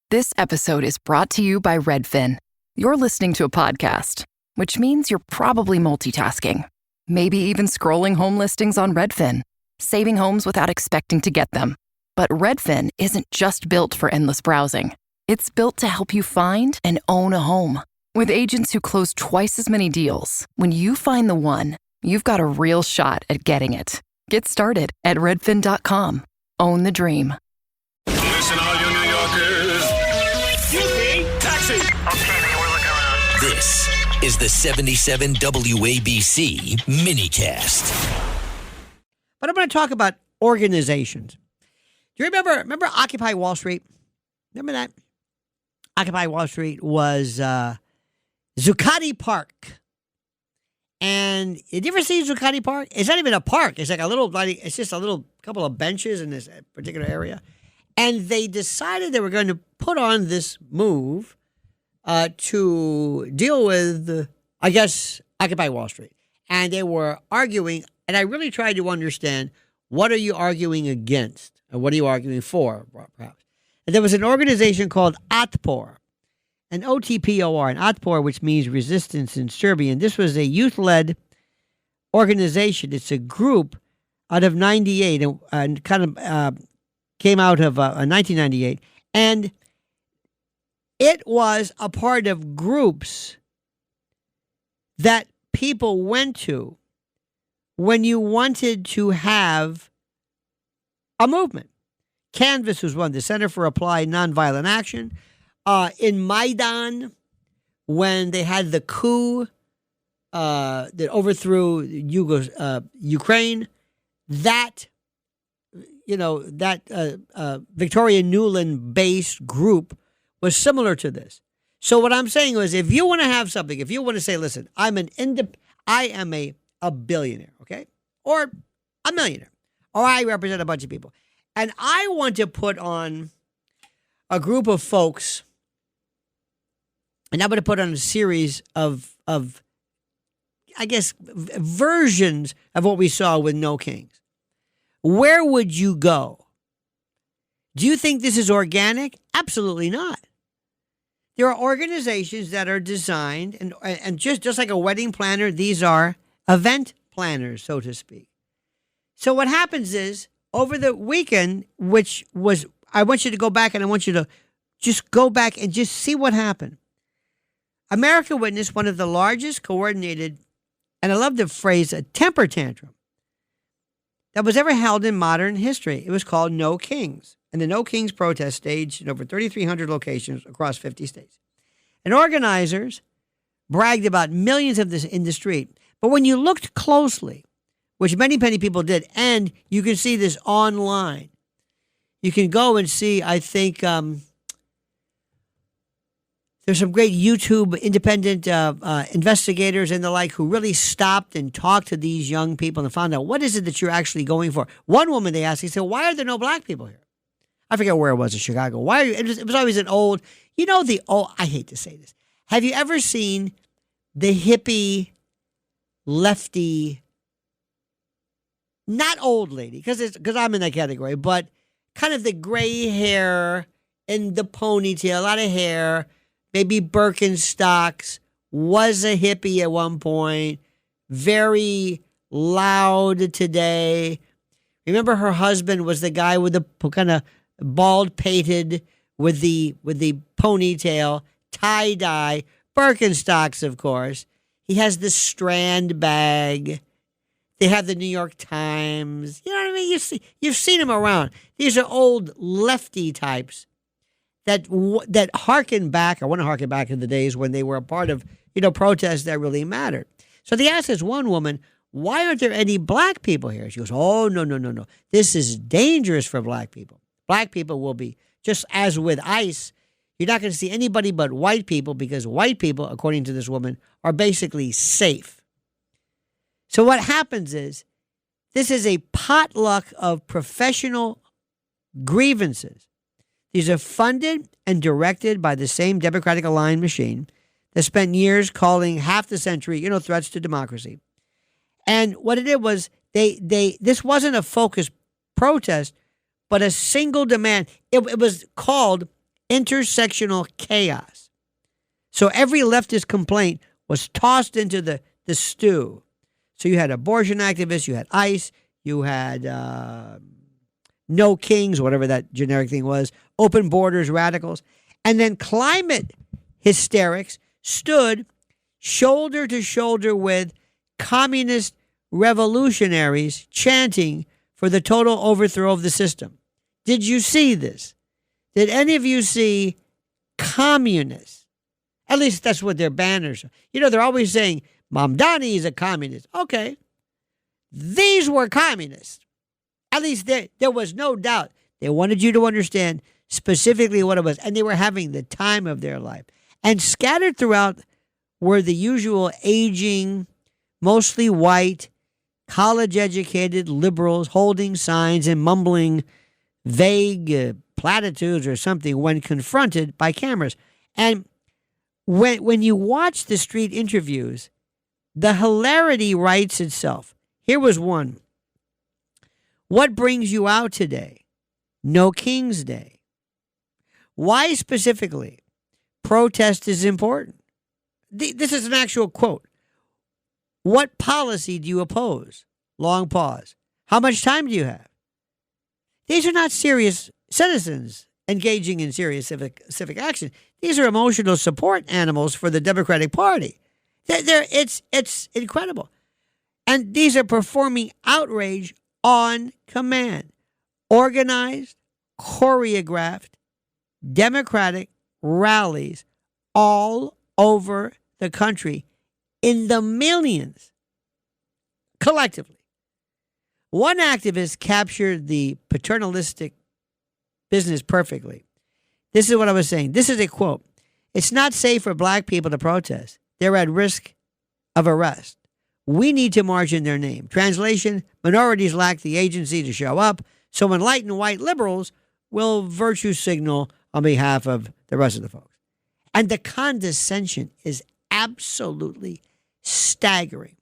This episode is brought to you by Redfin. You're listening to a podcast, which means you're probably multitasking. Maybe even scrolling home listings on Redfin, saving homes without expecting to get them. But Redfin isn't just built for endless browsing. It's built to help you find and own a home. With agents who close twice as many deals, when you find the one, you've got a real shot at getting it. Get started at redfin.com. Own the dream. Listen, all you New Yorkers. Excuse me. Taxi. Okay, man, we're looking around. This is the 77 WABC minicast. But I'm going to talk about organizations. Do you remember Occupy Wall Street? Remember that? Occupy Wall Street was Zuccotti Park. And did you ever see Zuccotti Park? It's not even a park. It's like it's just a little couple of benches in this particular area. And they decided they were going to put on this move to deal with, I guess, Occupy Wall Street. And they were arguing, and I really tried to understand, what are you arguing against? And what are you arguing for, perhaps? And there was an organization called Otpor, an OTPOR, an Otpor, which means resistance in Serbian. This was a youth-led organization. It's a group out of 98 and kind of came out of 1998. And it was a part of groups that people went to when you wanted to have a movement. Canvas was one, the Center for Applied Nonviolent Action. In Maidan, when they had the coup that overthrew Ukraine, that Victoria Nuland-based group was similar to this. So what I'm saying was, if you want to have something, if you want to say, listen, I am a billionaire, okay, or a millionaire, or I represent a bunch of people, and I want to put on a group of folks, and I'm going to put on a series of I guess, versions of what we saw with No Kings. Where would you go? Do you think this is organic? Absolutely not. There are organizations that are designed, and just like a wedding planner, these are event planners, so to speak. So what happens is, over the weekend, which was, I want you to go back and I want you to just go back and just see what happened. America witnessed one of the largest coordinated, and I love the phrase, a temper tantrum, that was ever held in modern history. It was called No Kings. And the No Kings protest staged in over 3,300 locations across 50 states. And organizers bragged about millions of this in the street. But when you looked closely, which many people did, and you can see this online, you can go and see, I think, there's some great YouTube independent investigators and the like who really stopped and talked to these young people and found out, what is it that you're actually going for? One woman they asked, he said, why are there no black people here? I forget where it was in Chicago. Why are you? It was always an old, I hate to say this. Have you ever seen the hippie, lefty, not old lady, because I'm in that category, but kind of the gray hair and the ponytail, a lot of hair, maybe Birkenstocks, was a hippie at one point, very loud today. Remember, her husband was the guy with the kind of bald-pated with the ponytail, tie-dye, Birkenstocks, of course. He has the Strand bag. They have the New York Times. You know what I mean? You've seen them around. These are old lefty types that harken back, I want to harken back to the days when they were a part of, protests that really mattered. So they asked this one woman, why aren't there any black people here? She goes, oh, no. This is dangerous for black people. Black people will be, just as with ICE, you're not going to see anybody but white people, because white people, according to this woman, are basically safe. So what happens is, this is a potluck of professional grievances. These are funded and directed by the same Democratic aligned machine that spent years calling half the century, threats to democracy. And what it did was, this wasn't a focused protest, but a single demand. It was called intersectional chaos. So every leftist complaint was tossed into the stew. So you had abortion activists, you had ICE, you had no kings, whatever that generic thing was, open borders, radicals. And then climate hysterics stood shoulder to shoulder with communist revolutionaries chanting for the total overthrow of the system. Did you see this? Did any of you see communists? At least that's what their banners are. You know, they're always saying, Mamdani is a communist. Okay. These were communists. At least there was no doubt. They wanted you to understand specifically what it was. And they were having the time of their life. And scattered throughout were the usual aging, mostly white, college-educated liberals holding signs and mumbling vague platitudes or something when confronted by cameras. And when you watch the street interviews, the hilarity writes itself. Here was one. What brings you out today? No King's Day. Why specifically? Protest is important. This is an actual quote. What policy do you oppose? Long pause. How much time do you have? These are not serious citizens engaging in serious civic action. These are emotional support animals for the Democratic Party. It's incredible. And these are performing outrage on command. Organized, choreographed, Democratic rallies all over the country in the millions collectively. One activist captured the paternalistic business perfectly. This is what I was saying. This is a quote. It's not safe for black people to protest. They're at risk of arrest. We need to march in their name. Translation, minorities lack the agency to show up, so enlightened white liberals will virtue signal on behalf of the rest of the folks. And the condescension is absolutely staggering.